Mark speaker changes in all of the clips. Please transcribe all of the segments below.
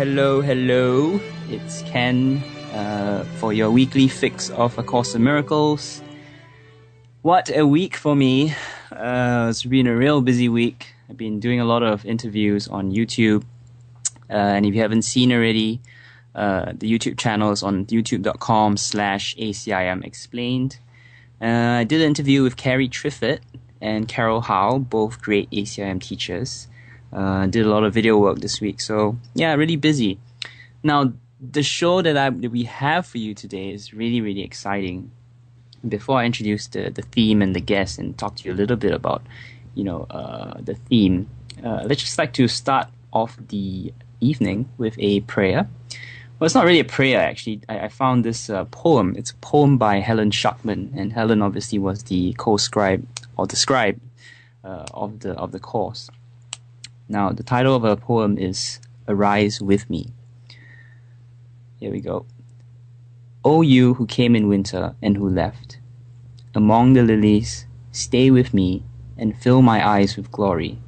Speaker 1: Hello. It's Ken for your weekly fix of A Course in Miracles. What a week for me. It's been a real busy week. I've been doing a lot of interviews on YouTube. And if you haven't seen already, the YouTube channel is on youtube.com/ACIM Explained. I did an interview with Carrie Triffett and Carol Howe, both great ACIM teachers. Did a lot of video work this week, so yeah, really busy. Now, the show that we have for you today is really exciting. Before I introduce the theme and the guest and talk to you a little bit about, the theme, let's just like to start off the evening with a prayer. Well, it's not really a prayer, actually. I found this poem. It's a poem by Helen Schucman, and Helen obviously was the co-scribe or the scribe of the course. Now, the title of her poem is Arise With Me. Here we go. O you who came in winter and who left, among the lilies, stay with me and fill my eyes with glory,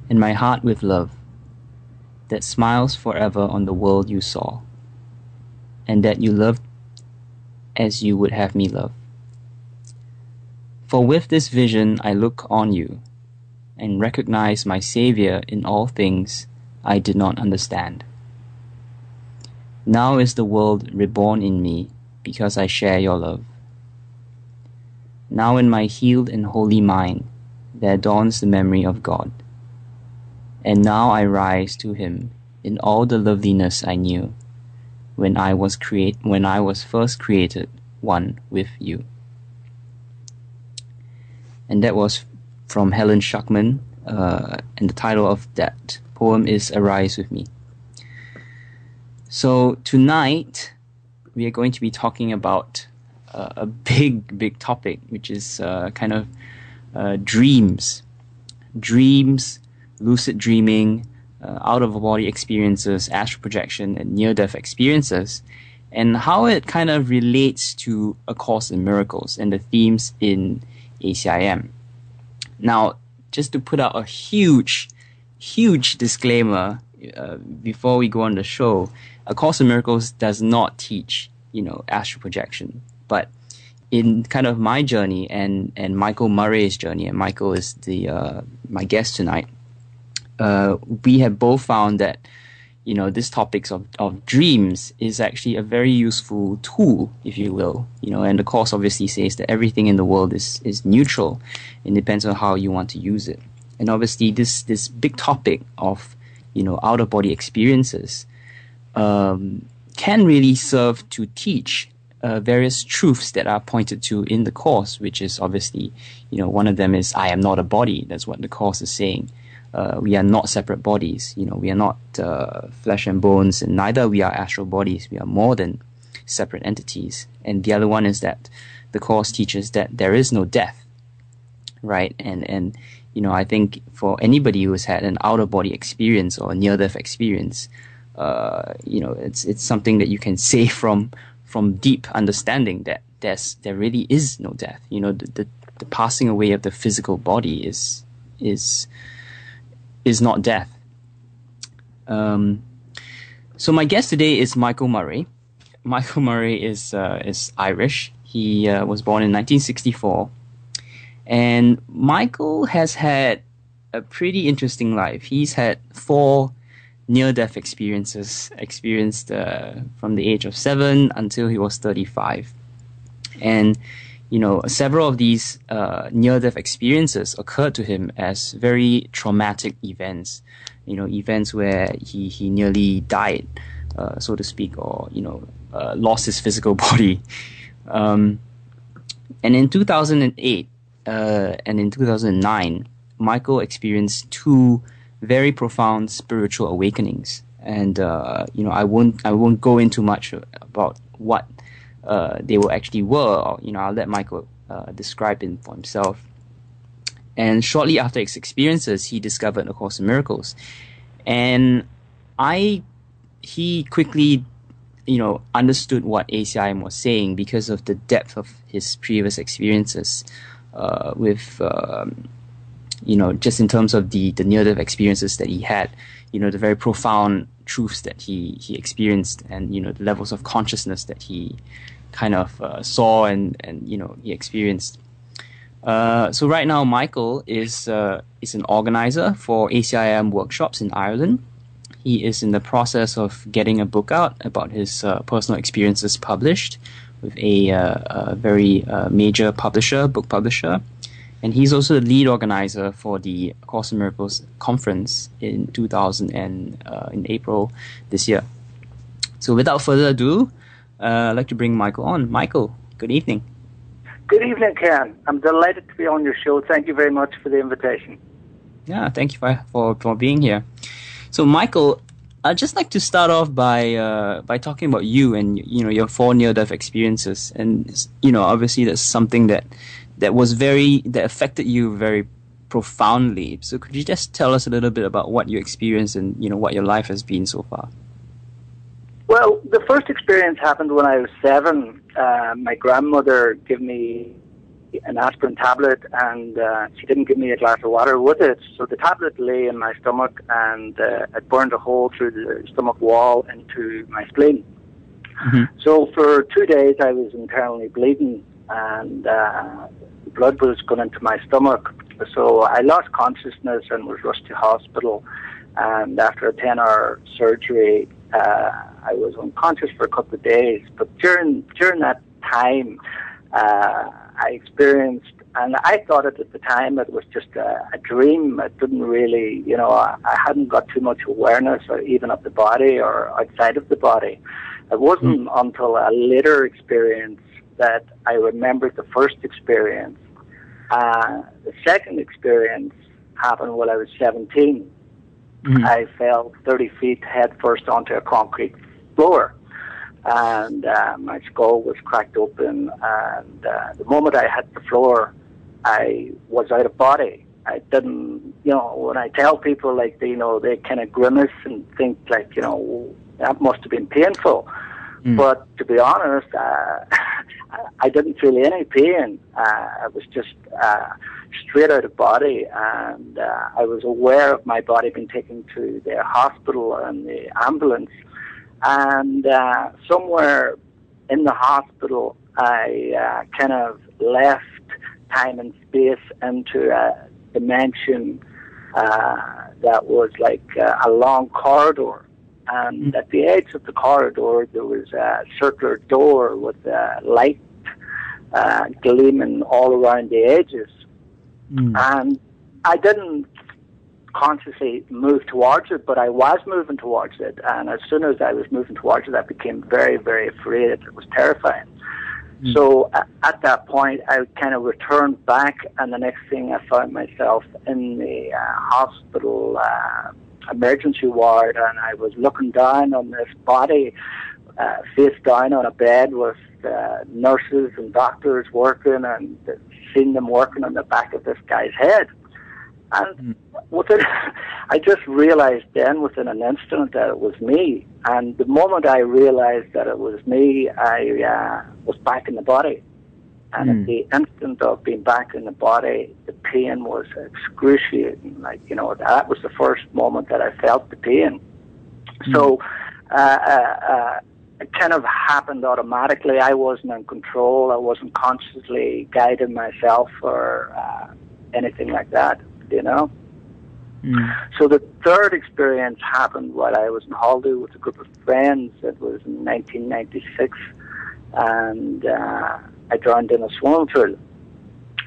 Speaker 1: and my heart with love, that smiles forever on the world you saw, and that you loved as you would have me love. For with this vision I look on you, and recognize my Savior in all things I did not understand. Now is the world reborn in me because I share your love. Now in my healed and holy mind there dawns the memory of God. And now I rise to Him in all the loveliness I knew when I was first created one with you. And that was from Helen Schucman, and the title of that poem is Arise With Me. So tonight we are going to be talking about a big topic, which is dreams, lucid dreaming, out-of-body experiences, astral projection, and near-death experiences, and how it kind of relates to A Course in Miracles and the themes in ACIM. Now, just to put out a huge disclaimer before we go on the show, A Course in Miracles does not teach, astral projection. But in kind of my journey and Michael Murray's journey, and Michael is my guest tonight, we have both found that, this topics of dreams is actually a very useful tool, if you will, and the course obviously says that everything in the world is neutral. It depends on how you want to use it. And obviously this big topic of, out-of-body experiences can really serve to teach various truths that are pointed to in the course, which is obviously, one of them is I am not a body. That's what the course is saying. We are not separate bodies. We are not flesh and bones, and neither we are astral bodies. We are more than separate entities. And the other one is that the course teaches that there is no death, right? And I think for anybody who has had an out-of-body experience or a near-death experience, it's something that you can say from deep understanding that there really is no death. The passing away of the physical body is not death. So my guest today is Michael Murray. Michael Murray is Irish. He was born in 1964. And Michael has had a pretty interesting life. He's had 4 near-death experiences, experienced from the age of 7 until he was 35. And several of these near-death experiences occurred to him as very traumatic events, events where he nearly died, so to speak, or, lost his physical body. And in 2008 and in 2009, Michael experienced 2 very profound spiritual awakenings. And, I won't go into much about what they actually were. Or, I'll let Michael describe it for himself. And shortly after his experiences, he discovered A Course in Miracles. And he quickly, understood what ACIM was saying because of the depth of his previous experiences with just in terms of the near-death experiences that he had, the very profound truths that he experienced, and the levels of consciousness that he kind of saw and he experienced. So right now, Michael is an organizer for ACIM workshops in Ireland. He is in the process of getting a book out about his personal experiences published with a very major book publisher. And he's also the lead organizer for the Course in Miracles conference in April this year. So without further ado, I'd like to bring Michael on. Michael, good evening.
Speaker 2: Good evening, Ken. I'm delighted to be on your show. Thank you very much for the invitation.
Speaker 1: Yeah, thank you for being here. So, Michael, I'd just like to start off by talking about you and your 4 near-death experiences, and obviously that's something that affected you very profoundly. So, could you just tell us a little bit about what you experienced and what your life has been so far?
Speaker 2: Well, the first experience happened when I was 7. My grandmother gave me an aspirin tablet, and she didn't give me a glass of water with it. So the tablet lay in my stomach, and it burned a hole through the stomach wall into my spleen. Mm-hmm. So for 2 days, I was internally bleeding, and blood was going into my stomach. So I lost consciousness and was rushed to hospital. And after a 10-hour surgery, I was unconscious for a couple of days. But during that time, I experienced, and I thought at the time it was just a dream. It didn't really, I hadn't got too much awareness, or even of the body or outside of the body. It wasn't until a later experience that I remembered the first experience. The second experience happened when I was 17. Mm-hmm. I fell 30 feet head first onto a concrete floor, and my skull was cracked open, and the moment I hit the floor, I was out of body. I didn't, when I tell people, like, they kind of grimace and think, like, that must have been painful. But to be honest, I didn't feel any pain. I was just straight out of body, and I was aware of my body being taken to the hospital and the ambulance. And somewhere in the hospital, I kind of left time and space into a dimension that was like a long corridor. And at the edge of the corridor, there was a circular door with light gleaming all around the edges. And I didn't consciously move towards it, but I was moving towards it. And as soon as I was moving towards it, I became very, very afraid. It was terrifying. So at that point, I kind of returned back, and the next thing I found myself in the hospital emergency ward, and I was looking down on this body, face down on a bed with nurses and doctors working, and seeing them working on the back of this guy's head. And I just realized then within an instant that it was me. And the moment I realized that it was me, I was back in the body. And at the instant of being back in the body, the pain was excruciating. Like, that was the first moment that I felt the pain. So it kind of happened automatically. I wasn't in control. I wasn't consciously guiding myself or anything like that, So the third experience happened while I was in holiday with a group of friends. It was in 1996. And I drowned in a swimming pool.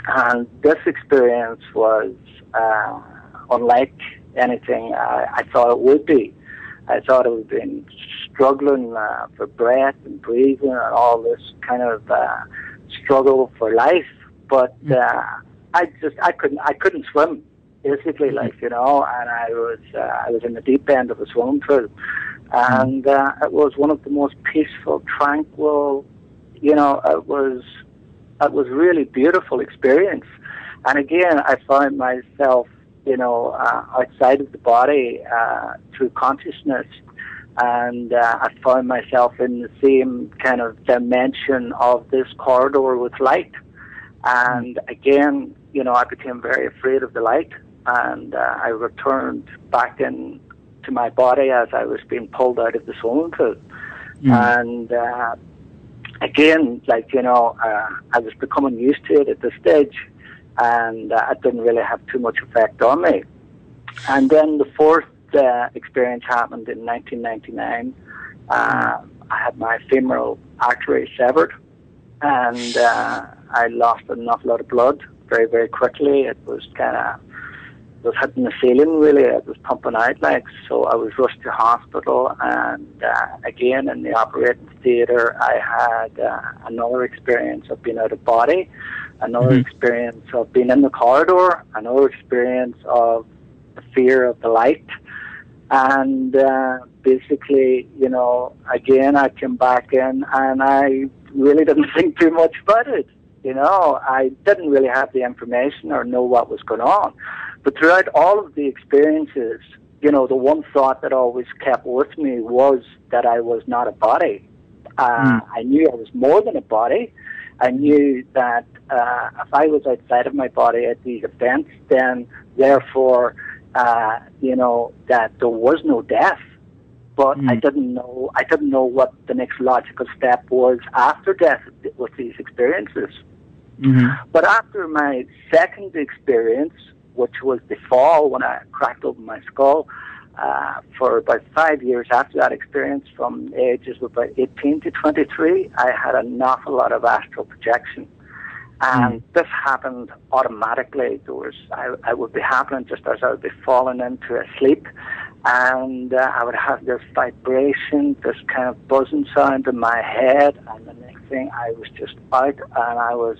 Speaker 2: And this experience was unlike anything I thought it would be. I thought I would be struggling for breath and breathing and all this kind of struggle for life. But I couldn't swim, basically, and I was in the deep end of the swimming pool. And it was one of the most peaceful, tranquil, it was really beautiful experience. And again, I found myself, outside of the body through consciousness. And I found myself in the same kind of dimension of this corridor with light. And again, I became very afraid of the light. And I returned back in to my body as I was being pulled out of the swimming pool. And again, like, you know, I was becoming used to it at this stage, and it didn't really have too much effect on me. And then the fourth experience happened in 1999. I had my femoral artery severed, and I lost an awful lot of blood very, very quickly. It was hitting the ceiling, really. It was pumping out, like, so I was rushed to hospital, and again, in the operating theatre, I had another experience of being out of body, another experience of being in the corridor, another experience of the fear of the light, and basically, you know, again, I came back in, and I really didn't think too much about it. You know, I didn't really have the information or know what was going on. But throughout all of the experiences, you know, the one thought that always kept with me was that I was not a body. I knew I was more than a body. I knew that if I was outside of my body at these events, then therefore, you know, that there was no death. But I didn't know what the next logical step was after death with these experiences. But after my second experience, which was the fall when I cracked open my skull, for about 5 years after that experience, from the ages of about 18 to 23, I had an awful lot of astral projection. And this happened automatically. I would be happening just as I would be falling into a sleep. And I would have this vibration, this kind of buzzing sound in my head. And the next thing, I was just out. And I was,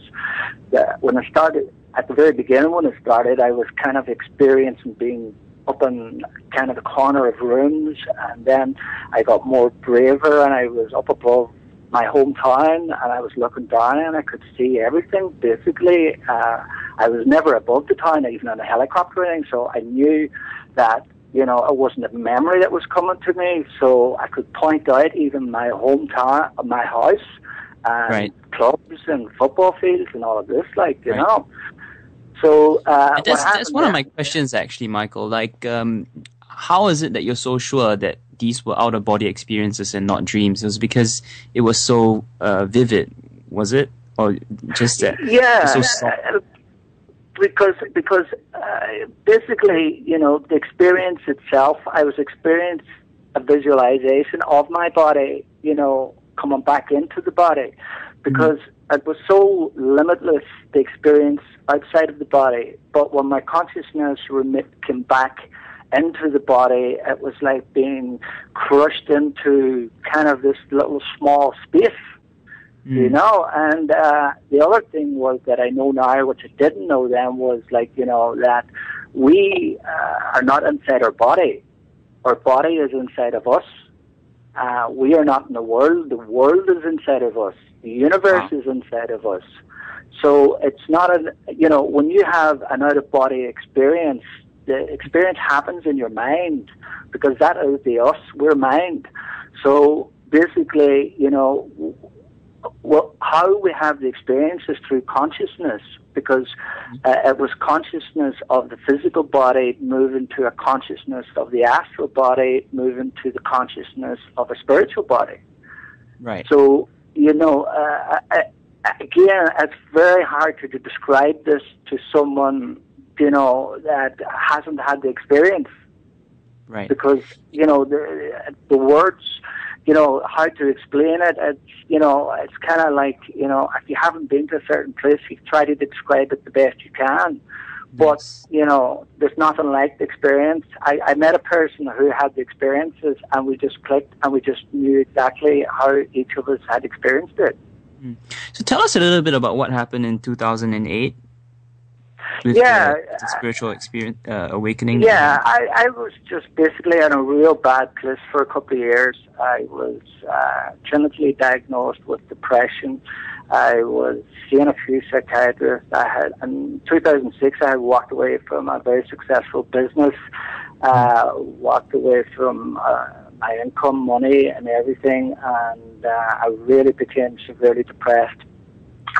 Speaker 2: when I started, at the very beginning when it started, I was kind of experiencing being up in kind of the corner of rooms. And then I got more braver, and I was up above my hometown, and I was looking down, and I could see everything. Basically, I was never above the town, even on a helicopter or anything, so I knew that, you know, it wasn't a memory that was coming to me, so I could point out even my hometown, my house, and clubs and football fields and all of this, like, you know. So
Speaker 1: that's one of my questions, actually, Michael. Like, how is it that you're so sure that these were out-of-body experiences and not dreams? It was because it was so vivid, was it? Or just that?
Speaker 2: Yeah,
Speaker 1: so soft?
Speaker 2: because basically, you know, the experience itself, I was experiencing a visualization of my body, you know, coming back into the body, because it was so limitless, the experience outside of the body. But when my consciousness came back into the body, it was like being crushed into kind of this little small space, you know. And the other thing was that I know now, which I didn't know then, was like, you know, that we are not inside our body. Our body is inside of us. We are not in the world. The world is inside of us. The universe is inside of us. So it's not you know, when you have an out-of-body experience, the experience happens in your mind, because that is the us, we're mind. So basically, you know, how we have the experience is through consciousness, because it was consciousness of the physical body moving to a consciousness of the astral body, moving to the consciousness of a spiritual body.
Speaker 1: Right.
Speaker 2: So, you know, again, it's very hard to describe this to someone, you know, that hasn't had the experience.
Speaker 1: Right.
Speaker 2: Because, you know, the words, you know, how to explain it, it's, you know, it's kind of like, you know, if you haven't been to a certain place, you try to describe it the best you can. But, you know, there's nothing like the experience. I met a person who had the experiences, and we just clicked, and we just knew exactly how each of us had experienced it.
Speaker 1: So tell us a little bit about what happened in 2008. With the spiritual experience, awakening.
Speaker 2: Yeah, I was just basically in a real bad place for a couple of years. I was clinically diagnosed with depression. I was seeing a few psychiatrists. In 2006, I had walked away from a very successful business, walked away from my income, money, and everything, and I really became severely depressed.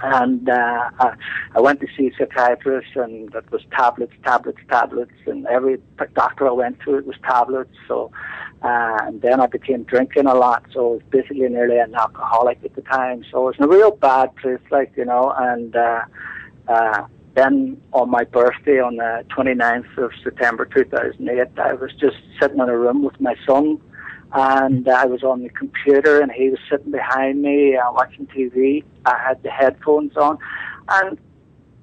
Speaker 2: And I went to see a psychiatrist, and that was tablets, and every doctor I went to, it was tablets. So, and then I became drinking a lot, so I was basically nearly an alcoholic at the time. So it was in a real bad place, like, you know. And then on my birthday, on the 29th of September 2008, I was just sitting in a room with my son, and I was on the computer, and he was sitting behind me watching TV. I had the headphones on, and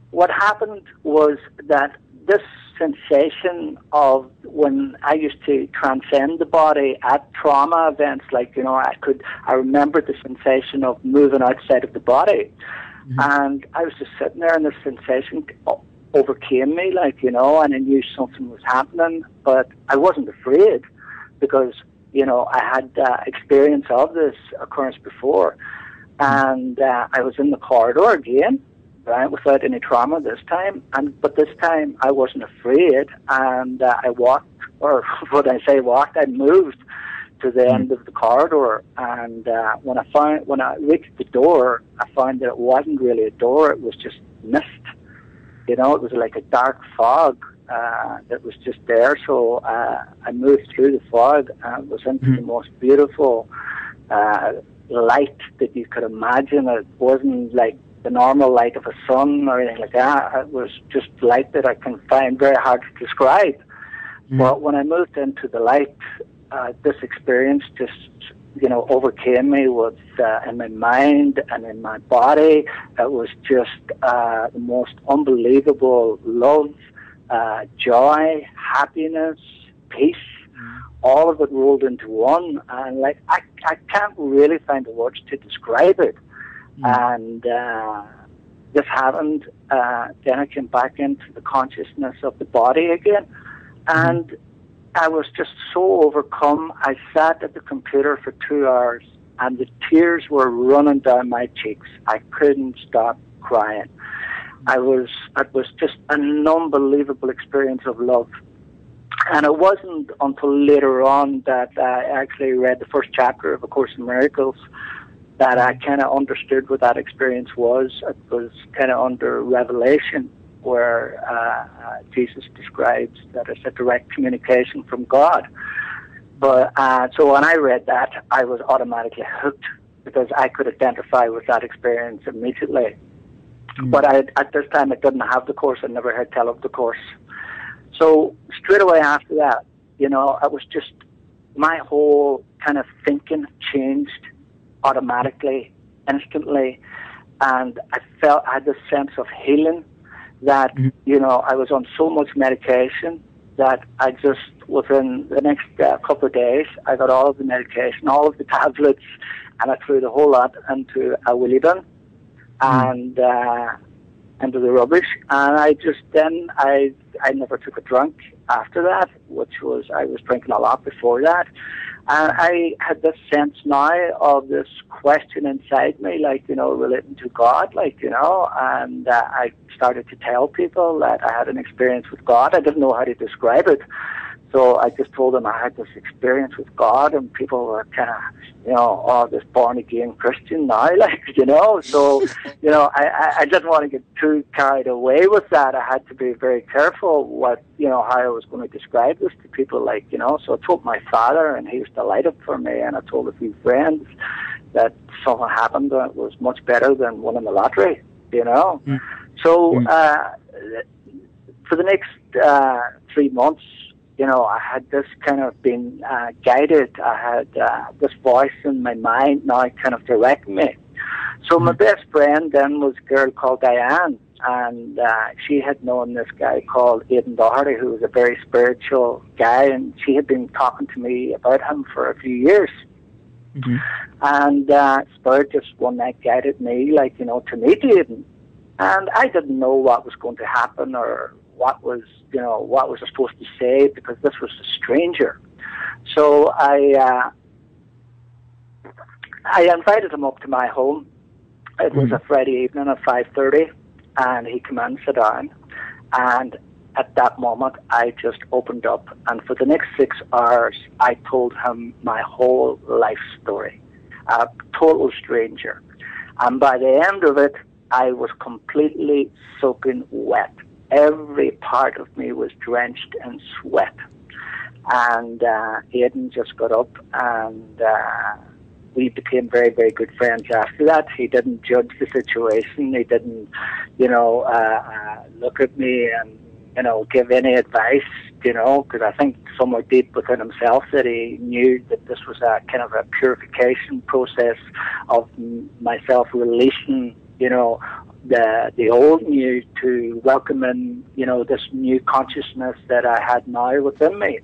Speaker 2: what happened was that this sensation of when I used to transcend the body at trauma events, like, you know, I remember the sensation of moving outside of the body, and I was just sitting there, and this sensation overcame me, like, you know, and I knew something was happening, but I wasn't afraid because, you know, I had experience of this occurrence before. And I was in the corridor again, right, without any trauma this time. But this time I wasn't afraid, and I walked, or when I say walked, I moved to the end of the corridor. And when I reached the door, I found that it wasn't really a door; it was just mist. You know, it was like a dark fog that was just there. So I moved through the fog and was into the most beautiful light that you could imagine. It wasn't like the normal light of a sun or anything like that. It was just light that I can find very hard to describe. But when I moved into the light, this experience just, you know, overcame me with in my mind and in my body. It was just the most unbelievable love, joy, happiness, peace. All of it rolled into one, and like I can't really find the words to describe it. And this happened. Then I came back into the consciousness of the body again, and I was just so overcome. I sat at the computer for 2 hours, and the tears were running down my cheeks. I couldn't stop crying. It was just an unbelievable experience of love. And it wasn't until later on that I actually read the first chapter of A Course in Miracles that I kind of understood what that experience was. It was kind of under revelation, where Jesus describes that it's a direct communication from God. But so when I read that, I was automatically hooked because I could identify with that experience immediately. But at this time, I didn't have the Course. I never heard tell of the Course. So straight away after that, you know, it was just my whole kind of thinking changed automatically, instantly, and I had this sense of healing that, you know, I was on so much medication that I just, within the next couple of days, I got all of the medication, all of the tablets, and I threw the whole lot into a wheelie bin and into the rubbish. And I never took a drink after that, which was, I was drinking a lot before that. And I had this sense now of this question inside me, like, you know, relating to God, like, you know, and I started to tell people that I had an experience with God. I didn't know how to describe it. So I just told them I had this experience with God, and people were kind of, you know, oh, this born-again Christian now, like, you know. So, you know, I didn't want to get too carried away with that. I had to be very careful what, you know, how I was going to describe this to people, like, you know. So I told my father, and he was delighted for me, and I told a few friends that something happened that was much better than winning the lottery, you know. So for the next 3 months, you know, I had this kind of been guided. I had this voice in my mind now kind of directing me. So my best friend then was a girl called Diane, and she had known this guy called Aidan Doherty, who was a very spiritual guy, and she had been talking to me about him for a few years. And Spirit just one night guided me, like, you know, to meet Aidan. And I didn't know what was going to happen or what was, you know, what was I supposed to say, because this was a stranger. So I invited him up to my home. It was a Friday evening at 5:30, and he came in, sat down, and at that moment I just opened up, and for the next 6 hours I told him my whole life story, a total stranger. And by the end of it, I was completely soaking wet. Every part of me was drenched in sweat. And Aidan just got up, and we became very, very good friends after that. He didn't judge the situation. He didn't, look at me and, give any advice, because I think somewhere deep within himself that he knew that this was a kind of a purification process of myself releasing, the old me to welcome in, this new consciousness that I had now within me.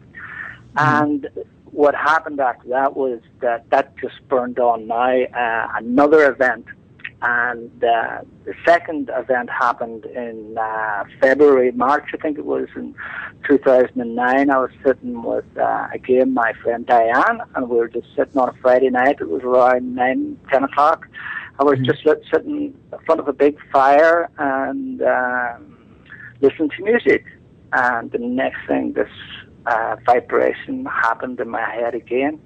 Speaker 2: And what happened after that was that just burned on now. Another event, and the second event happened in March, I think it was, in 2009. I was sitting with, again, my friend Diane, and we were just sitting on a Friday night. It was around 9, 10 o'clock. I was just sitting in front of a big fire and listening to music. And the next thing, this vibration happened in my head again,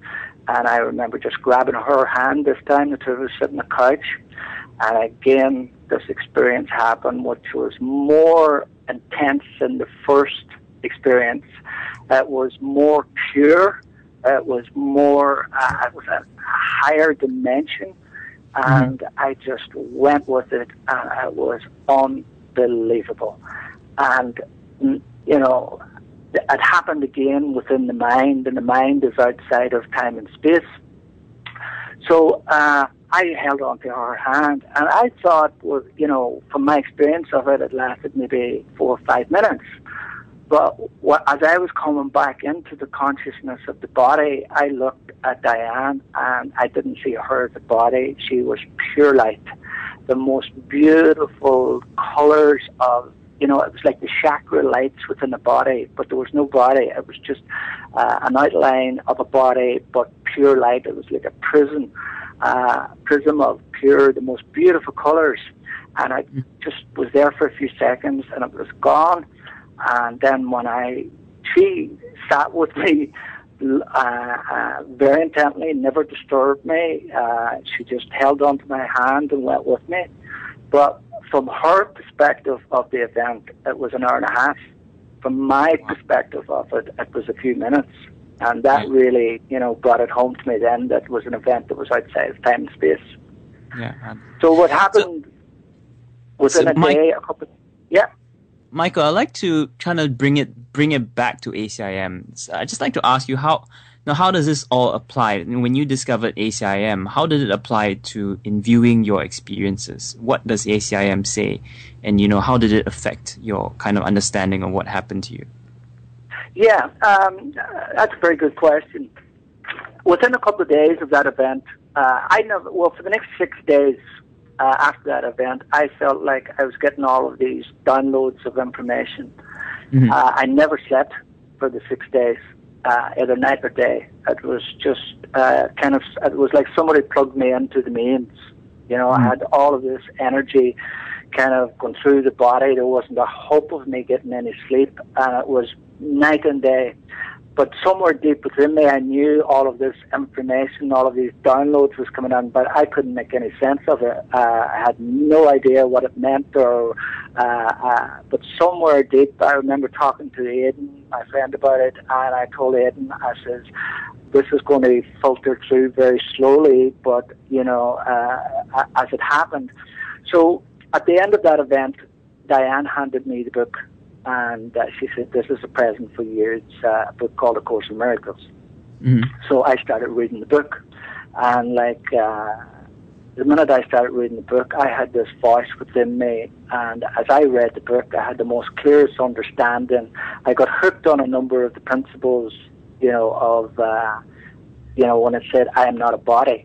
Speaker 2: and I remember just grabbing her hand this time. The two of us sitting on the couch, and again this experience happened, which was more intense than the first experience. It was more pure. It was more. It was a higher dimension, and I just went with it, and it was unbelievable. And it happened again within the mind, and the mind is outside of time and space. So I held on to her hand, and I thought, from my experience of it, it lasted maybe 4 or 5 minutes. But as I was coming back into the consciousness of the body, I looked at Diane, and I didn't see her as a body. She was pure light, the most beautiful colors of, it was like the chakra lights within the body, but there was no body. It was just an outline of a body, but pure light. It was like a prism of pure, the most beautiful colors. And I just was there for a few seconds, and it was gone. And then she sat with me very intently, never disturbed me. She just held onto my hand and went with me. But from her perspective of the event, it was an hour and a half. From my perspective of it, it was a few minutes. And that really, brought it home to me then that it was an event that was outside of time and space.
Speaker 1: Yeah.
Speaker 2: So what happened within a day,
Speaker 1: Michael, I'd like to kind of bring it back to ACIM. I'd just like to ask you how does this all apply? When you discovered ACIM, how did it apply to in viewing your experiences? What does ACIM say? And, how did it affect your kind of understanding of what happened to you?
Speaker 2: Yeah, that's a very good question. Within a couple of days of that event, for the next 6 days after that event, I felt like I was getting all of these downloads of information. I never slept for the 6 days. Either night or day. It was just it was like somebody plugged me into the mains. I had all of this energy kind of going through the body. There wasn't a hope of me getting any sleep, and it was night and day. But somewhere deep within me, I knew all of this information, all of these downloads was coming in, but I couldn't make any sense of it. I had no idea what it meant, but somewhere deep, I remember talking to Aidan, my friend, about it, and I told Aidan, I says, this is going to be filtered through very slowly, but, as it happened. So at the end of that event, Diane handed me the book. And she said, this is a present for you. It's a book called A Course in Miracles. So I started reading the book. And the minute I started reading the book, I had this voice within me. And as I read the book, I had the most clearest understanding. I got hooked on a number of the principles, of, when it said, I am not a body.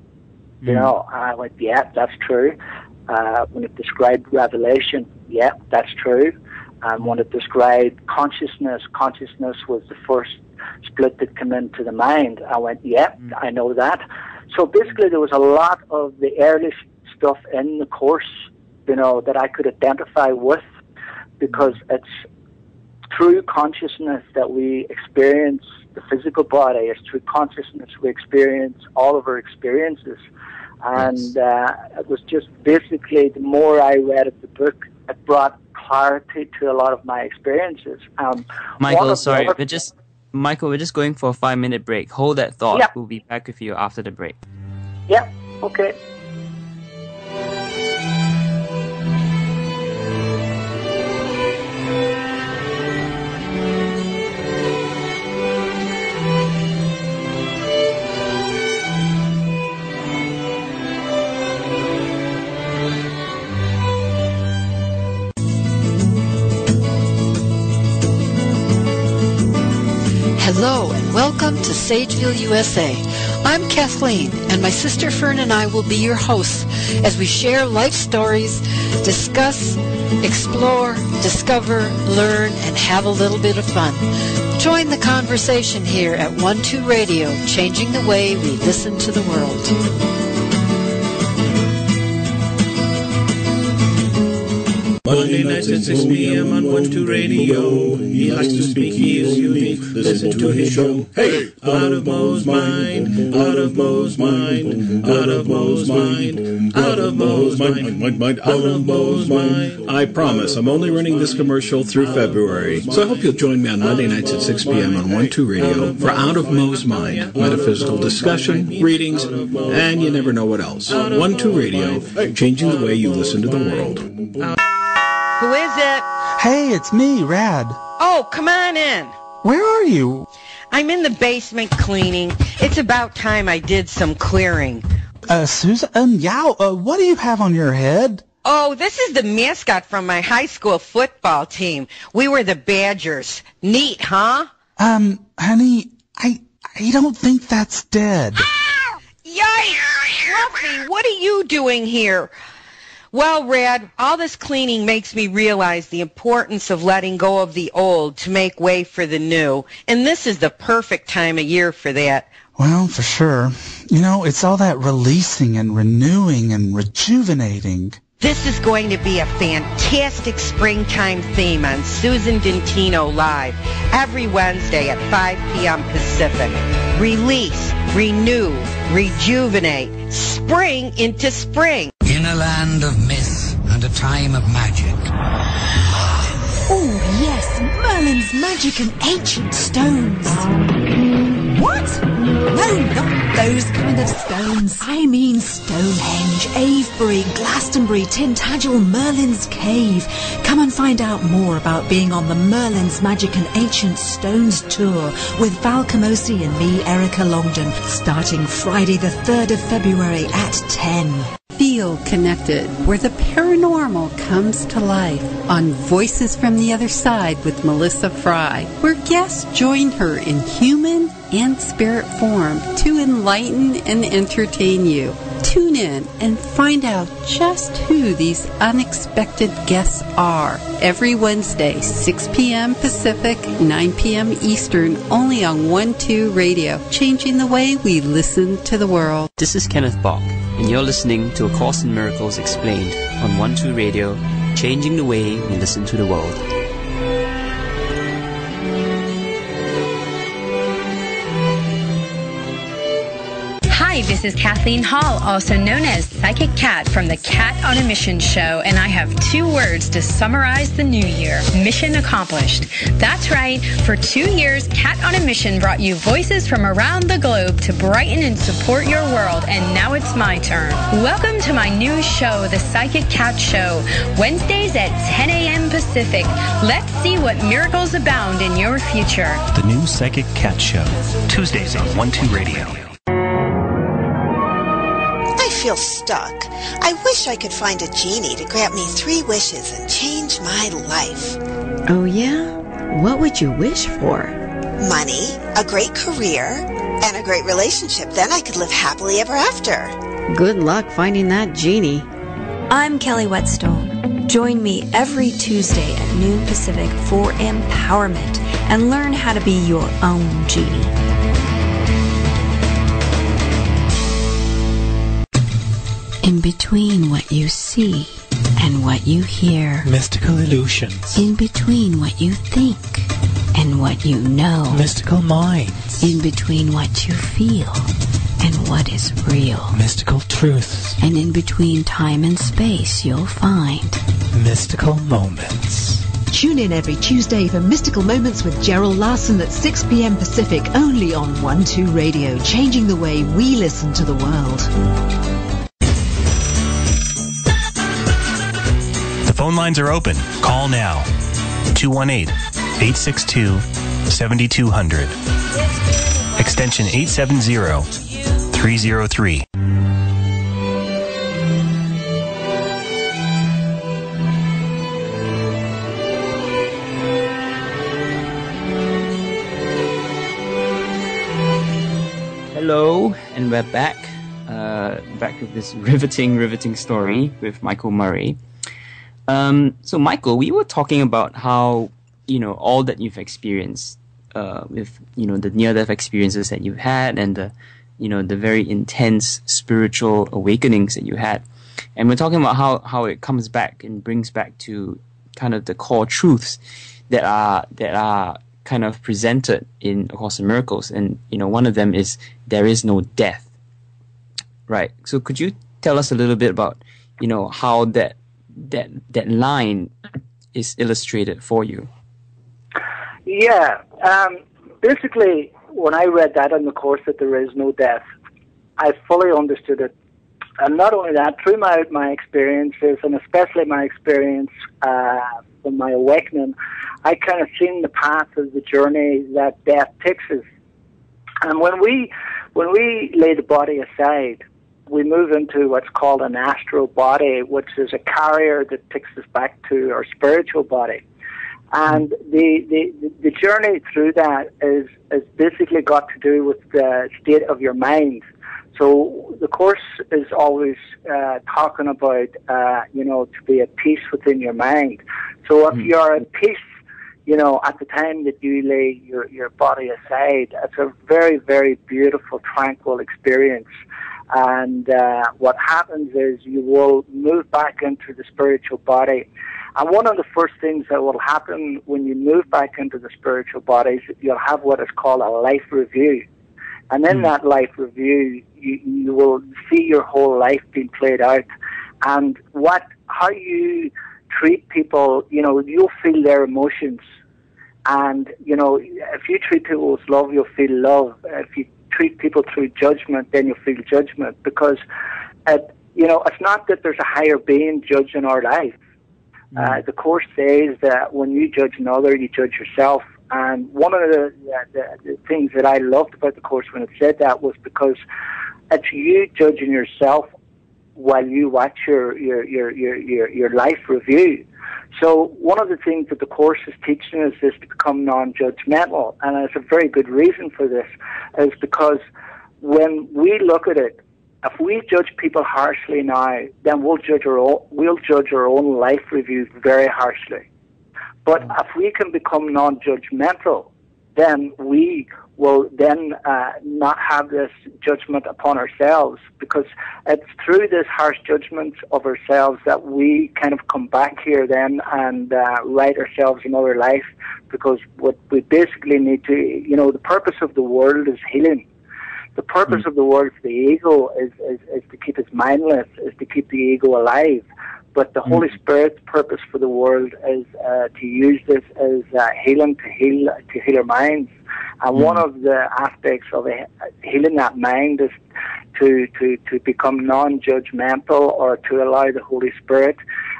Speaker 2: I went, yeah, that's true. When it described revelation, yeah, that's true. And when it described consciousness was the first split that came into the mind. I went, yeah, I know that. So basically there was a lot of the early stuff in the course, that I could identify with, because it's through consciousness that we experience the physical body. It's through consciousness we experience all of our experiences. And it was just basically, the more I read of the book, it brought clarity to a lot of my experiences.
Speaker 1: Michael, sorry, we're just going for a 5-minute break. Hold that thought. Yep. We'll be back with you after the break.
Speaker 2: Yep, okay.
Speaker 3: Hello and welcome to Sageville, USA. I'm Kathleen, and my sister Fern and I will be your hosts as we share life stories, discuss, explore, discover, learn, and have a little bit of fun. Join the conversation here at 1-2 Radio, changing the way we listen to the world.
Speaker 4: Monday nights at 6 p.m. on 1-2 Radio. He likes to speak, he is unique. Listen to his show. Hey! Out of Mo's mind, out of Mo's mind, out of Mo's mind, out of Mo's mind, out of Mo's mind.
Speaker 5: I promise, I'm only running this commercial through February. So I hope you'll join me on Monday nights at 6 p.m. on 1-2 Radio for Out of Mo's Mind, metaphysical discussion, readings, and you never know what else. 1-2 Radio, changing the way you listen to the world.
Speaker 6: Who is it?
Speaker 7: Hey, it's me, Rad.
Speaker 6: Oh, come on in.
Speaker 7: Where are you?
Speaker 6: I'm in the basement cleaning. It's about time I did some clearing.
Speaker 7: Susan, what do you have on your head?
Speaker 6: Oh, this is the mascot from my high school football team. We were the Badgers. Neat, huh?
Speaker 7: Honey, I don't think that's dead.
Speaker 6: Yikes! Fluffy, what are you doing here? Well, Rad, all this cleaning makes me realize the importance of letting go of the old to make way for the new. And this is the perfect time of year for that.
Speaker 7: Well, for sure. You know, it's all that releasing and renewing and rejuvenating.
Speaker 6: This is going to be a fantastic springtime theme on Susan Dentino Live every Wednesday at 5 p.m. Pacific. Release, renew, rejuvenate, spring into spring.
Speaker 8: In a land of myth and a time of magic.
Speaker 9: Oh, yes, Merlin's magic and ancient stones. What? No, not those kind of stones. I mean Stonehenge, Avebury, Glastonbury, Tintagel, Merlin's Cave. Come and find out more about being on the Merlin's Magic and Ancient Stones tour with Val Camosi and me, Erica Longden, starting Friday the 3rd of February at 10.
Speaker 10: Feel connected, where the paranormal comes to life on Voices from the Other Side with Melissa Fry, where guests join her in human and spirit form to enlighten and entertain you. Tune in and find out just who these unexpected guests are. Every Wednesday, 6 p.m. Pacific, 9 p.m. Eastern, only on 1-2 Radio, changing the way we listen to the world.
Speaker 1: This is Kenneth Bach, and you're listening to A Course in Miracles Explained on 1-2 Radio, changing the way we listen to the world.
Speaker 11: Hi, this is Kathleen Hall, also known as Psychic Cat from the Cat on a Mission show, and I have 2 words to summarize the new year: mission accomplished. That's right, for 2 years, Cat on a Mission brought you voices from around the globe to brighten and support your world, and now it's my turn. Welcome to my new show, The Psychic Cat Show, Wednesdays at 10 a.m. Pacific. Let's see what miracles abound in your future.
Speaker 12: The new Psychic Cat Show, Tuesdays on 1-2 Radio.
Speaker 13: I feel stuck. I wish I could find a genie to grant me 3 wishes and change my life.
Speaker 14: Oh, yeah? What would you wish for?
Speaker 13: Money, a great career, and a great relationship. Then I could live happily ever after.
Speaker 14: Good luck finding that genie.
Speaker 15: I'm Kelly Whetstone. Join me every Tuesday at noon Pacific for empowerment and learn how to be your own genie.
Speaker 16: In between what you see and what you hear.
Speaker 12: Mystical illusions.
Speaker 16: In between what you think and what you know.
Speaker 12: Mystical minds.
Speaker 16: In between what you feel and what is real.
Speaker 12: Mystical truths.
Speaker 16: And in between time and space, you'll find
Speaker 12: mystical moments.
Speaker 9: Tune in every Tuesday for Mystical Moments with Gerald Larson at 6 p.m. Pacific, only on 1-2 Radio, changing the way we listen to the world.
Speaker 12: The phone lines are open. Call now. 218-862-7200. Extension 870-303.
Speaker 1: Hello, and we're back. Back with this riveting story with Michael Murray. So Michael, we were talking about how, all that you've experienced with, the near-death experiences that you've had and the very intense spiritual awakenings that you had. And we're talking about how it comes back and brings back to kind of the core truths that are kind of presented in A Course in Miracles. And, one of them is there is no death. Right. So could you tell us a little bit about, how that line is illustrated for you?
Speaker 2: Yeah. Basically, when I read that in the Course, that there is no death, I fully understood it. And not only that, through my experiences, and especially my experience from my awakening, I kind of seen the path of the journey that death takes us. And when we lay the body aside, we move into what's called an astral body, which is a carrier that takes us back to our spiritual body. And the journey through that is basically got to do with the state of your mind. So the Course is always talking about, to be at peace within your mind. So if you're at peace, at the time that you lay your body aside, it's a very, very beautiful, tranquil experience. And what happens is you will move back into the spiritual body. And one of the first things that will happen when you move back into the spiritual body is that you'll have what is called a life review. And in that life review, you will see your whole life being played out. And how you treat people, you'll feel their emotions. And, if you treat people with love, you'll feel love. If you treat people through judgment, then you'll feel judgment. Because, it's not that there's a higher being judging our life. The Course says that when you judge another, you judge yourself. And one of the things that I loved about the Course when it said that was because it's you judging yourself while you watch your life review. So one of the things that the Course is teaching us is to become non-judgmental, and there's a very good reason for this, is because when we look at it, if we judge people harshly now, then we'll judge our own life review very harshly. But if we can become non-judgmental, then we will then not have this judgment upon ourselves, because it's through this harsh judgment of ourselves that we kind of come back here then and write ourselves another life, because what we basically need to, the purpose of the world is healing. The purpose of the world for the ego is to keep it mindless, is to keep the ego alive. But the Holy Spirit's purpose for the world is to use this as healing, to heal our minds. And one of the aspects of healing that mind is to become non-judgmental, or to allow the Holy Spirit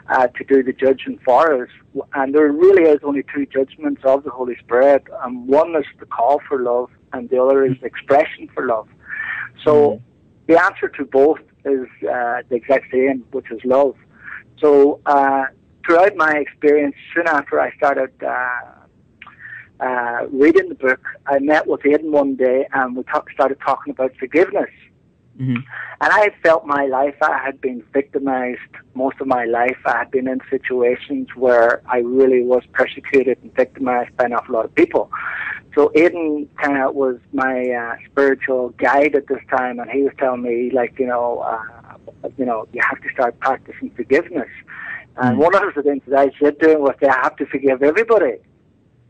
Speaker 2: to do the judging for us. And there really is only two judgments of the Holy Spirit. One is the call for love, and the other is the expression for love. So the answer to both is the exact same, which is love. So throughout my experience, soon after I started reading the book, I met with Aidan one day, and we started talking about forgiveness. And I felt my life, I had been victimized most of my life. I had been in situations where I really was persecuted and victimized by an awful lot of people. So Aidan kind of was my spiritual guide at this time, and he was telling me, like, you have to start practicing forgiveness. And one of the things that I said to him was that I have to forgive everybody.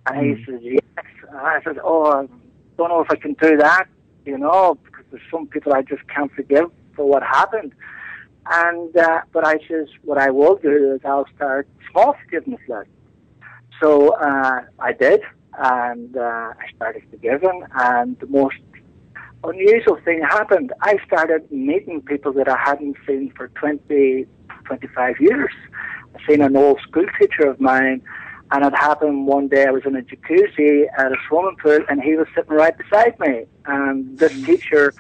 Speaker 2: And he says, yes. And I said, I don't know if I can do that, because There's some people I just can't forgive for what happened. And but I says, what I will do is I'll start small forgiveness lists. So I did, and I started forgiving, and the most unusual thing happened. I started meeting people that I hadn't seen for 20, 25 years. I seen an old school teacher of mine, and it happened one day. I was in a jacuzzi at a swimming pool, and he was sitting right beside me. And this teacher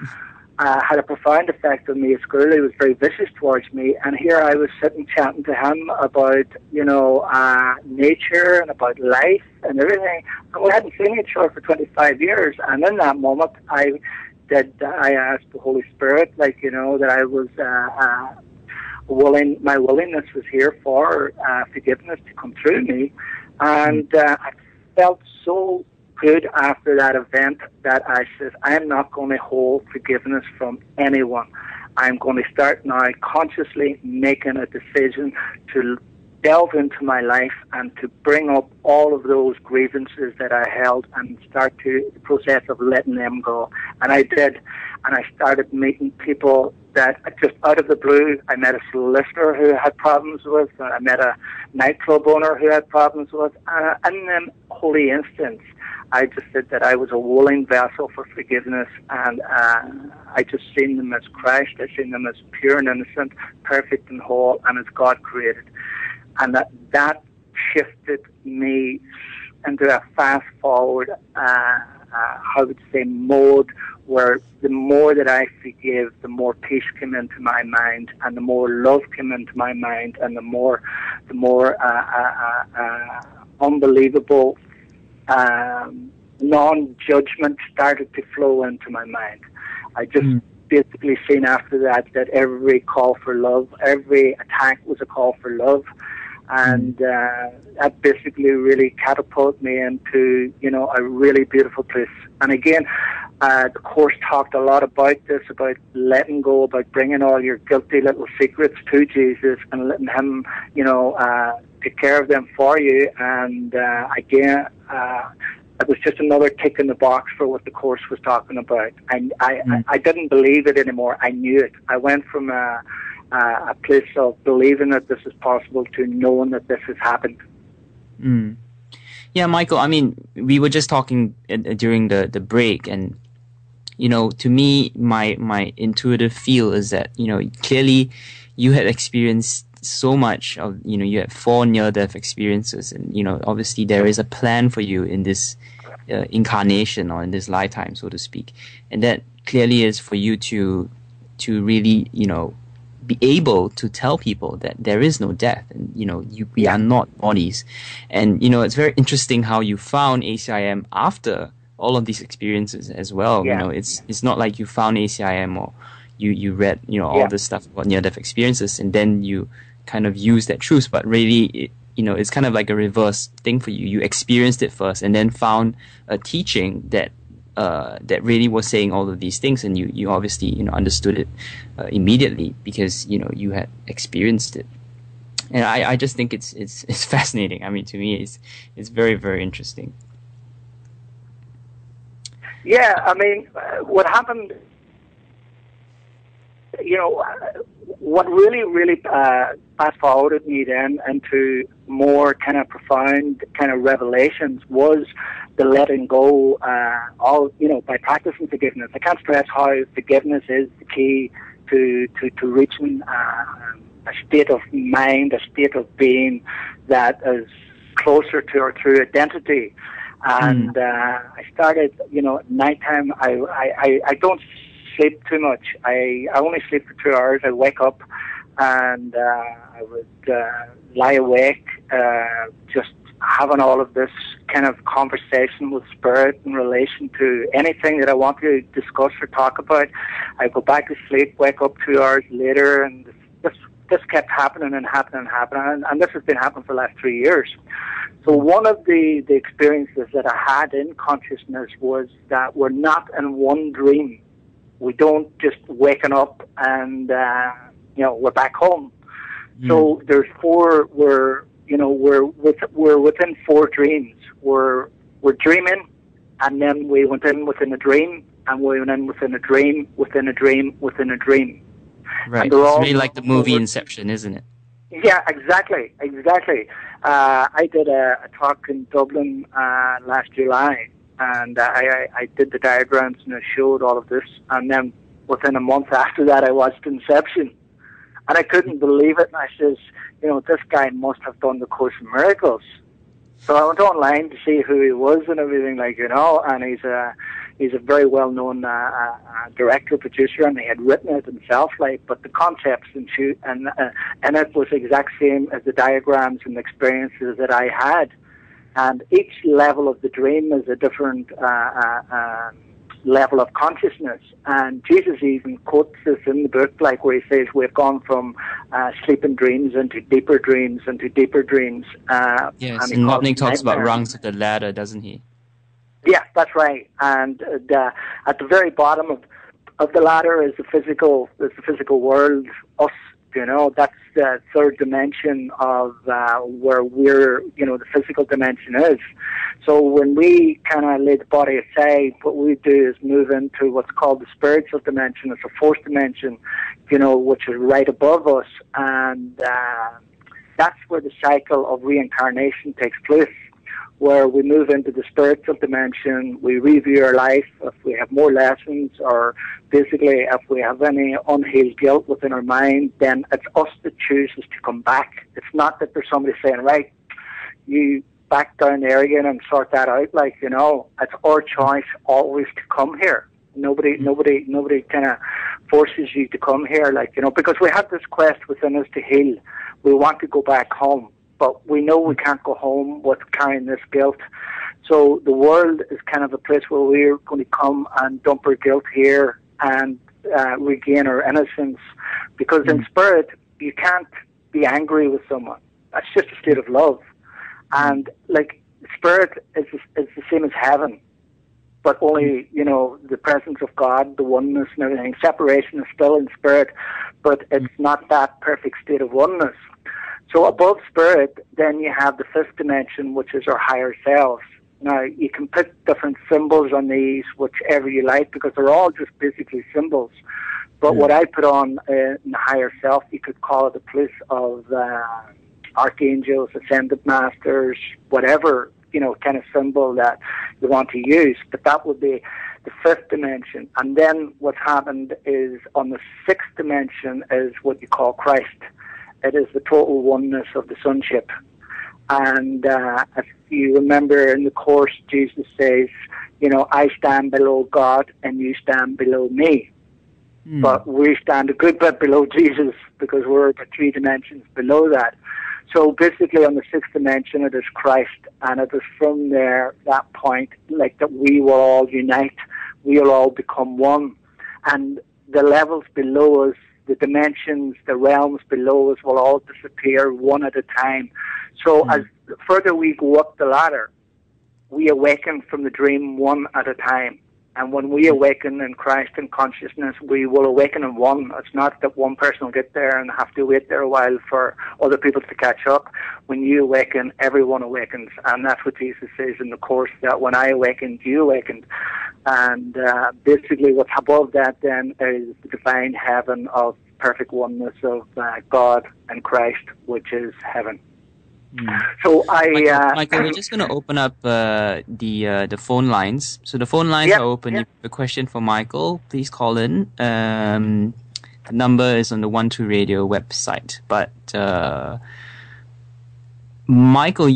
Speaker 2: had a profound effect on me at school. He was very vicious towards me, and here I was sitting chatting to him about, nature and about life and everything. And we hadn't seen each other for 25 years. And in that moment, I asked the Holy Spirit, that I was my willingness was here for forgiveness to come through me. And I felt so good after that event that I said, I'm not going to hold forgiveness from anyone. I'm going to start now consciously making a decision to delve into my life and to bring up all of those grievances that I held and start the process of letting them go. And I did. And I started meeting people that just out of the blue. I met a solicitor who had problems with. I met a nightclub owner who had problems with. And in them holy instance, I just said that I was a willing vessel for forgiveness, and I just seen them as Christ. I seen them as pure and innocent, perfect and whole, and as God created. And that shifted me into a fast-forward, I would say, mode where the more that I forgive, the more peace came into my mind, and the more love came into my mind, and the more unbelievable non-judgment started to flow into my mind. I just basically seen after that every call for love, every attack was a call for love, and that basically really catapulted me into, a really beautiful place. And again, the Course talked a lot about this, about letting go, about bringing all your guilty little secrets to Jesus and letting Him, take care of them for you. And again, it was just another tick in the box for what the Course was talking about. I didn't believe it anymore. I knew it. I went from a place of believing that this is possible to knowing that this has happened.
Speaker 1: Yeah, Michael, I mean, we were just talking during the break, and, to me, my intuitive feel is that, clearly you had experienced so much of, you had 4 near-death experiences, and, obviously there is a plan for you in this incarnation or in this lifetime, so to speak. And that clearly is for you to really, be able to tell people that there is no death, and we are not bodies. And it's very interesting how you found ACIM after all of these experiences as well. It's not like you found ACIM or you read all this stuff about near-death experiences and then you kind of use that truth, but really it's kind of like a reverse thing for you. You experienced it first and then found a teaching that really was saying all of these things, and you obviously understood it immediately because you had experienced it. And I just think it's fascinating. I mean, to me, it's very, very interesting.
Speaker 2: Yeah, I mean, what happened, what really fast-forwarded me then into more kind of profound kind of revelations was the letting go, by practicing forgiveness. I can't stress how forgiveness is the key to reaching a state of mind, a state of being that is closer to our true identity. And I started, at nighttime, I don't sleep too much. I only sleep for 2 hours. I wake up and I would lie awake, just having all of this kind of conversation with Spirit in relation to anything that I want to discuss or talk about. I go back to sleep, wake up 2 hours later, and this kept happening and happening, and this has been happening for the last 3 years. So one of the experiences that I had in consciousness was that we're not in one dream. We don't just waking up and we're back home. So there's 4. We're within 4 dreams. We're dreaming, and then we went in within a dream, and we went in within a dream, within a dream, within a dream.
Speaker 1: Right. It's really like the movie Inception, isn't it?
Speaker 2: Yeah, exactly. I did a talk in Dublin last July, and I did the diagrams and I showed all of this, and then within a month after that I watched Inception, and I couldn't believe it, and I says, this guy must have done the Course in Miracles. So I went online to see who he was and everything, and he's a very well-known director, producer, and he had written it himself, but the concepts and it was the exact same as the diagrams and the experiences that I had. And each level of the dream is a different level of consciousness. And Jesus even quotes this in the book, where he says we've gone from sleeping dreams into deeper dreams into deeper dreams.
Speaker 1: Yes, and Wapnick talks about rungs of the ladder, doesn't he?
Speaker 2: Yeah, that's right. And at the very bottom of the ladder is the physical world, us. That's the third dimension of where we're, the physical dimension is. So when we kind of lay the body aside, what we do is move into what's called the spiritual dimension. It's a fourth dimension, which is right above us, and that's where the cycle of reincarnation takes place, where we move into the spiritual dimension, we review our life, if we have more lessons, or basically if we have any unhealed guilt within our mind, then it's us that chooses to come back. It's not that there's somebody saying, right, you back down there again and sort that out, it's our choice always to come here. Nobody kind of forces you to come here, because we have this quest within us to heal. We want to go back home, but we know we can't go home with carrying this guilt. So the world is kind of a place where we're going to come and dump our guilt here and regain our innocence. Because in spirit, you can't be angry with someone. That's just a state of love. And spirit is the same as heaven, but only, the presence of God, the oneness and everything. Separation is still in spirit, but it's not that perfect state of oneness. So above spirit, then you have the fifth dimension, which is our higher selves. Now, you can put different symbols on these, whichever you like, because they're all just basically symbols. But what I put on in the higher self, you could call it a place of archangels, ascended masters, whatever, kind of symbol that you want to use. But that would be the fifth dimension. And then what's happened is on the sixth dimension is what you call Christ. It is the total oneness of the sonship. And if you remember in the Course, Jesus says, I stand below God and you stand below me. But we stand a good bit below Jesus because we're the 3 dimensions below that. So basically on the sixth dimension it is Christ, and it is from there, that point, that we will all unite, we will all become one. And the levels below us, the dimensions, the realms below us will all disappear one at a time. So as further we go up the ladder, we awaken from the dream one at a time. And when we awaken in Christ and consciousness, we will awaken in one. It's not that one person will get there and have to wait there a while for other people to catch up. When you awaken, everyone awakens. And that's what Jesus says in the Course, that when I awakened, you awakened. And basically what's above that then is the divine heaven of perfect oneness of God and Christ, which is heaven. So
Speaker 1: Michael, we're just going to open up the phone lines. So the phone lines are open. If you have a question for Michael, please call in. The number is on the 12 Radio website. But Michael,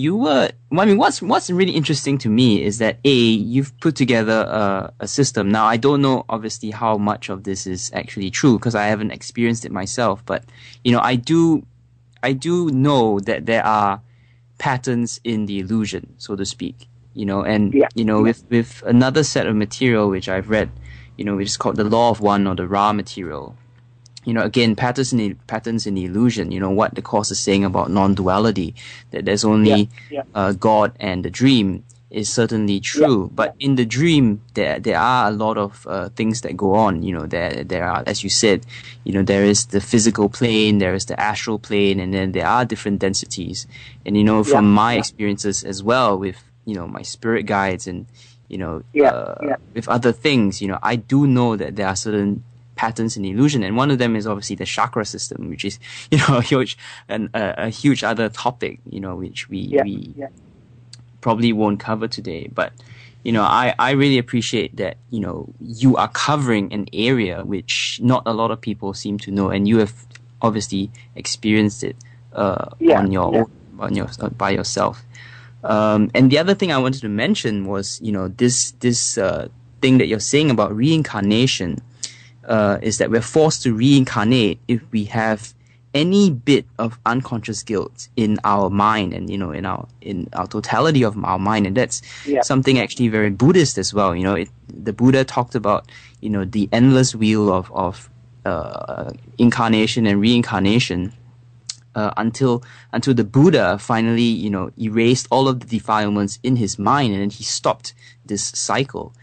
Speaker 1: what's really interesting to me is that you've put together a system. Now I don't know obviously how much of this is actually true because I haven't experienced it myself. But I do know that there are patterns in the illusion, so to speak, with another set of material which I've read, which is called the Law of One or the Ra material. Again, patterns in the illusion. What the Course is saying about non-duality, that there's only God and the dream is certainly true. But in the dream, there are a lot of things that go on. There are, as you said, there is the physical plane, there is the astral plane, and then there are different densities. And from my experiences as well with my spirit guides and with other things, I do know that there are certain patterns in illusion, and one of them is obviously the chakra system, which is a huge other topic, which we probably won't cover today. But I really appreciate that you are covering an area which not a lot of people seem to know, and you have obviously experienced it by yourself. And the other thing I wanted to mention was this thing that you're saying about reincarnation. Is that we're forced to reincarnate if we have any bit of unconscious guilt in our mind, and in our totality of our mind, and that's something actually very Buddhist as well. The Buddha talked about the endless wheel of incarnation and reincarnation until the Buddha finally erased all of the defilements in his mind, and then he stopped this cycle.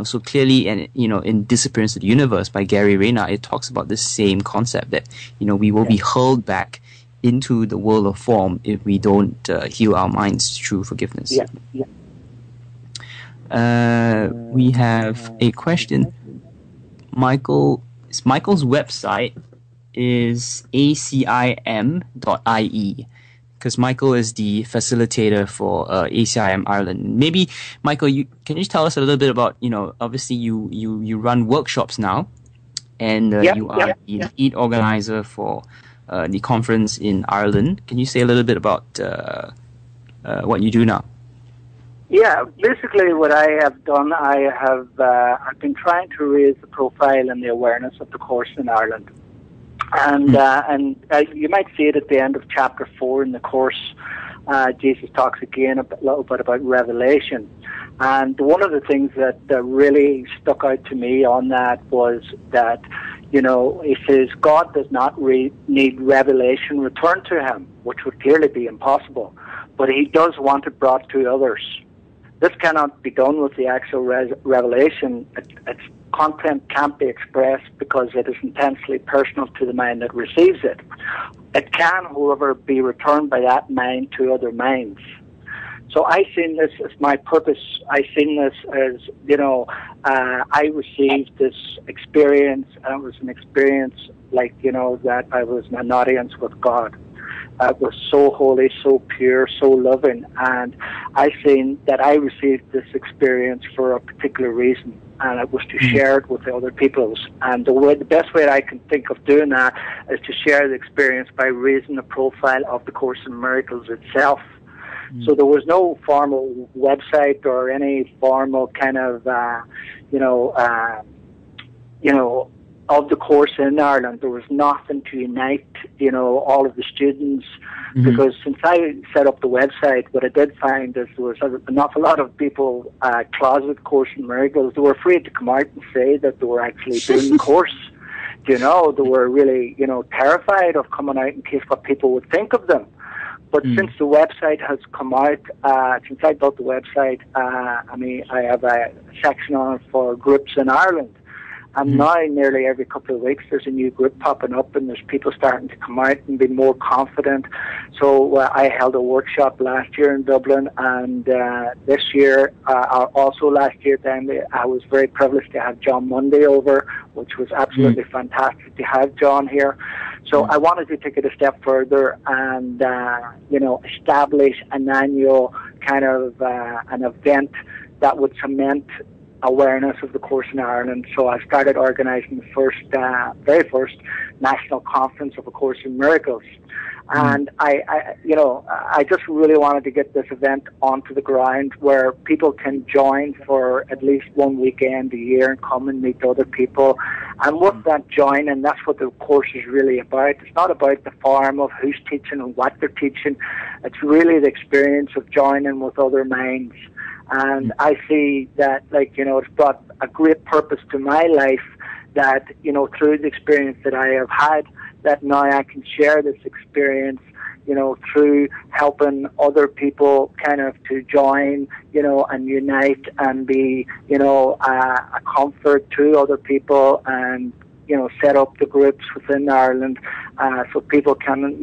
Speaker 1: So clearly, and in Disappearance of the Universe by Gary Rayner, it talks about this same concept that we will be hurled back into the world of form if we don't heal our minds through forgiveness. We have a question. Michael's website is acim.ie. Because Michael is the facilitator for ACIM Ireland. Maybe, Michael, can you tell us a little bit about, obviously you run workshops now, and you are the lead organizer for the conference in Ireland. Can you say a little bit about what you do now?
Speaker 2: Yeah, basically what I have done, I've been trying to raise the profile and the awareness of the course in Ireland. And you might see it at the end of chapter 4 in the course. Jesus talks again a little bit about revelation. And one of the things that really stuck out to me on that was that, he says God does not need revelation returned to him, which would clearly be impossible, but he does want it brought to others. This cannot be done with the actual revelation. Its content can't be expressed because it is intensely personal to the mind that receives it. It can, however, be returned by that mind to other minds. So I seen this as my purpose. I seen this as, I received this experience, and it was an experience like, that I was in an audience with God. It was so holy, so pure, so loving, and I seen that I received this experience for a particular reason, and it was to share it with the other peoples. And the best way I can think of doing that is to share the experience by raising the profile of the Course in Miracles itself. So there was no formal website or any formal kind of, of the course in Ireland. There was nothing to unite, all of the students, because since I set up the website, what I did find is there was an awful lot of people, closet Course in Miracles. They were afraid to come out and say that they were actually doing the course. They were really, terrified of coming out in case what people would think of them. But since the website has come out, since I built the website, I have a section on it for groups in Ireland. And now nearly every couple of weeks there's a new group popping up, and there's people starting to come out and be more confident. So I held a workshop last year in Dublin, and this year, also last year, I was very privileged to have John Mundy over, which was absolutely fantastic to have John here. So I wanted to take it a step further and, establish an annual kind of an event that would cement awareness of the Course in Ireland. So I started organising the very first national conference of A Course in Miracles. And I just really wanted to get this event onto the ground where people can join for at least one weekend a year and come and meet other people. And with that joining, that's what the course is really about. It's not about the form of who's teaching and what they're teaching. It's really the experience of joining with other minds. And I see that, it's brought a great purpose to my life that, through the experience that I have had, that now I can share this experience, through helping other people kind of to join, and unite and be, a comfort to other people and set up the groups within Ireland so people can,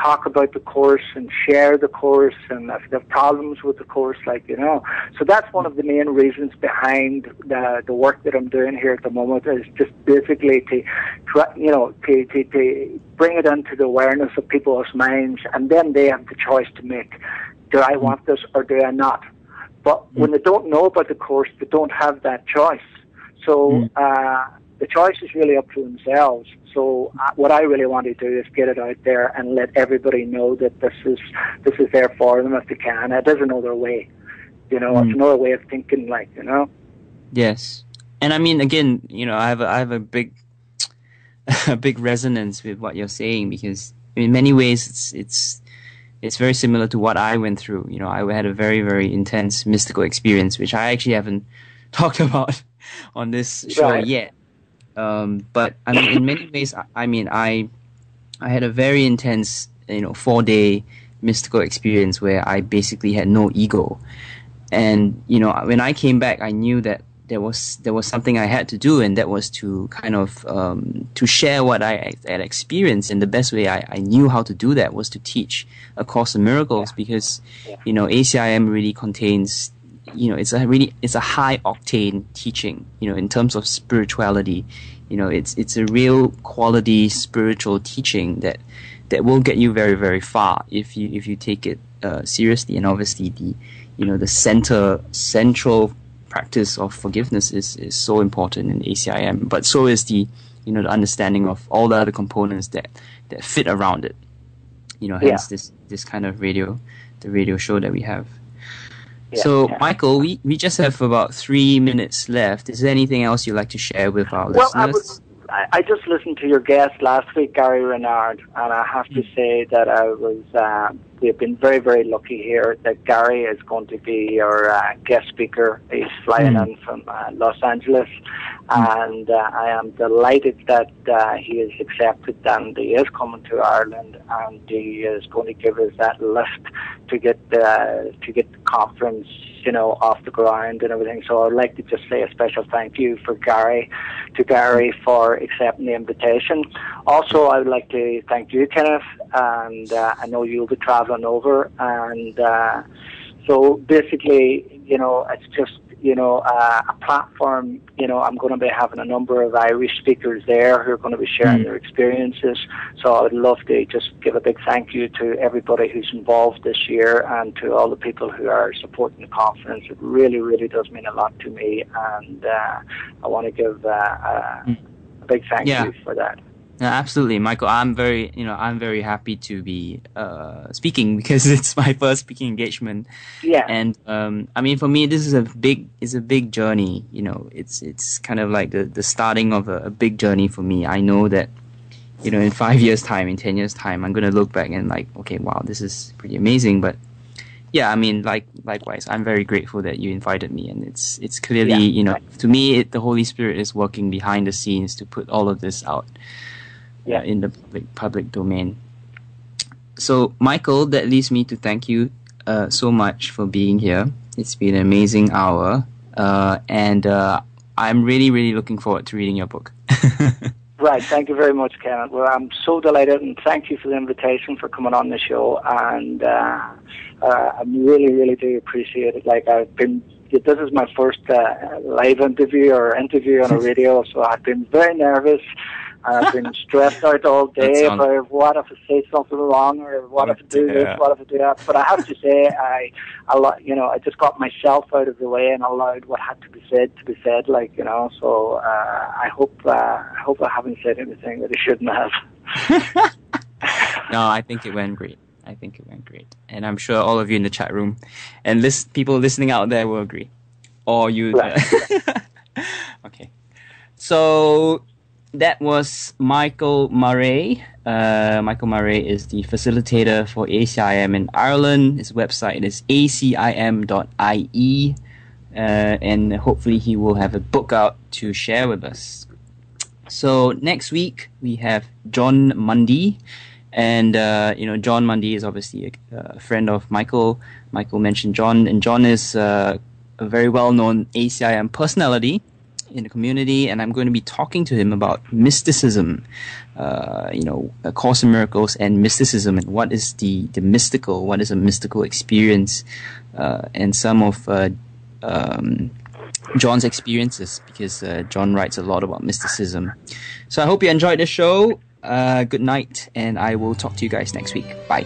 Speaker 2: talk about the course and share the course, and if they have problems with the course, So that's one of the main reasons behind the work that I'm doing here at the moment, is just basically to bring it into the awareness of people's minds, and then they have the choice to make. Do I want this or do I not? But when they don't know about the course, they don't have that choice. So the choice is really up to themselves. So what I really want to do is get it out there and let everybody know that this is there for them if they can. It is another way. It's another way of thinking,
Speaker 1: Yes. And I mean, again, I have a big a big resonance with what you're saying, because in many ways it's very similar to what I went through. I had a very, very intense mystical experience, which I actually haven't talked about on this show yet. But I mean, in many ways, I had a very intense, 4-day mystical experience where I basically had no ego. And, when I came back, I knew that there was something I had to do, and that was to kind of, to share what I had experienced. And the best way I knew how to do that was to teach A Course in Miracles, because, ACIM really contains, it's a high octane teaching, in terms of spirituality. It's a real quality spiritual teaching that will get you very, very far if you take it seriously. And obviously the central practice of forgiveness is so important in ACIM, but so is the understanding of all the other components that fit around it. Hence this kind of the radio show that we have. So, Michael, we just have about 3 minutes left. Is there anything else you'd like to share with our listeners?
Speaker 2: I just listened to your guest last week, Gary Renard, and I have to say that we've been very, very lucky here that Gary is going to be our guest speaker. He's flying in from Los Angeles, and I am delighted that he has accepted and he is coming to Ireland, and he is going to give us that lift to get the conference, off the ground and everything. So I'd like to just say a special thank you to Gary for accepting the invitation. Also, I would like to thank you, Kenneth, and I know you'll be traveling over, and so basically, it's just, a platform. I'm going to be having a number of Irish speakers there who are going to be sharing their experiences. So I would love to just give a big thank you to everybody who's involved this year, and to all the people who are supporting the conference. It really, really does mean a lot to me, and I want to give a big thank you for that.
Speaker 1: Yeah, absolutely, Michael. I'm very happy to be speaking, because it's my first speaking engagement. Yeah. And for me, this is a big journey. It's kind of like the starting of a big journey for me. I know that, in 5 years' time, in 10 years' time, I'm gonna look back and like, okay, wow, this is pretty amazing. But yeah, likewise, I'm very grateful that you invited me, and it's clearly, to me, the Holy Spirit is working behind the scenes to put all of this out. In the public domain. So, Michael, that leaves me to thank you so much for being here. It's been an amazing hour, and I'm really, really looking forward to reading your book.
Speaker 2: Right, thank you very much, Kenneth. Well, I'm so delighted, and thank you for the invitation for coming on the show, and I really, really do appreciate it. This is my first live interview on a radio, so I've been very nervous. I've been stressed out all day about what if I say something wrong, or what if I do this, what if I do that. But I have to say, I just got myself out of the way and allowed what had to be said. So I hope I haven't said anything that I shouldn't have.
Speaker 1: No, I think it went great. And I'm sure all of you in the chat room and people listening out there will agree. Or you. Right. Okay. So that was Michael Murray. Michael Murray is the facilitator for ACIM in Ireland. His website is acim.ie, and hopefully he will have a book out to share with us. So next week we have John Mundy, and John Mundy is obviously a friend of Michael. Michael mentioned John, and John is a very well-known ACIM personality. in the community, and I'm going to be talking to him about mysticism, A Course in Miracles and mysticism, and what is the mystical, what is a mystical experience, and some of John's experiences, because John writes a lot about mysticism. So I hope you enjoyed the show. Good night, and I will talk to you guys next week. Bye.